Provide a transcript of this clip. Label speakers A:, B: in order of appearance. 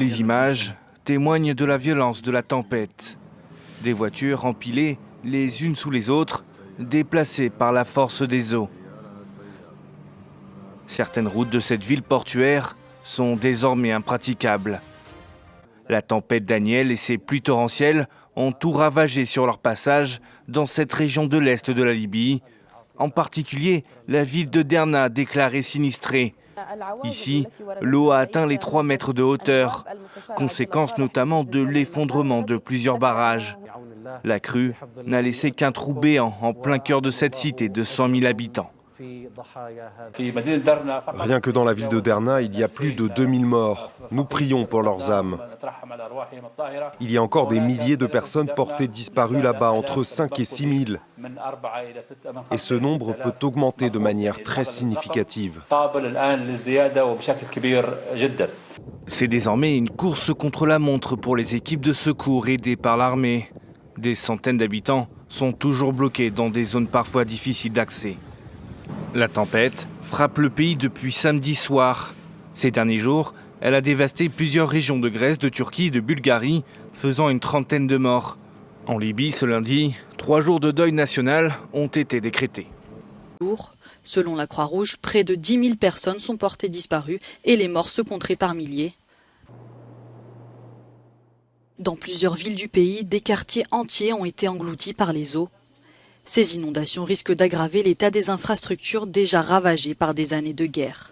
A: Les images témoignent de la violence de la tempête. Des voitures empilées les unes sous les autres, déplacées par la force des eaux. Certaines routes de cette ville portuaire sont désormais impraticables. La tempête Daniel et ses pluies torrentielles ont tout ravagé sur leur passage dans cette région de l'est de la Libye, en particulier la ville de Derna déclarée sinistrée. Ici, l'eau a atteint les 3 mètres de hauteur, conséquence notamment de l'effondrement de plusieurs barrages. La crue n'a laissé qu'un trou béant en plein cœur de cette cité de 100 000 habitants.
B: Rien que dans la ville de Derna, il y a plus de 2000 morts. Nous prions pour leurs âmes. Il y a encore des milliers de personnes portées disparues là-bas, entre 5 et 6 000. Et ce nombre peut augmenter de manière très significative.
A: C'est désormais une course contre la montre pour les équipes de secours aidées par l'armée. Des centaines d'habitants sont toujours bloqués dans des zones parfois difficiles d'accès. La tempête frappe le pays depuis samedi soir. Ces derniers jours, elle a dévasté plusieurs régions de Grèce, de Turquie et de Bulgarie, faisant une trentaine de morts. En Libye, ce lundi, 3 jours de deuil national ont été décrétés.
C: Selon la Croix-Rouge, près de 10 000 personnes sont portées disparues et les morts se compteraient par milliers. Dans plusieurs villes du pays, des quartiers entiers ont été engloutis par les eaux. Ces inondations risquent d'aggraver l'état des infrastructures déjà ravagées par des années de guerre.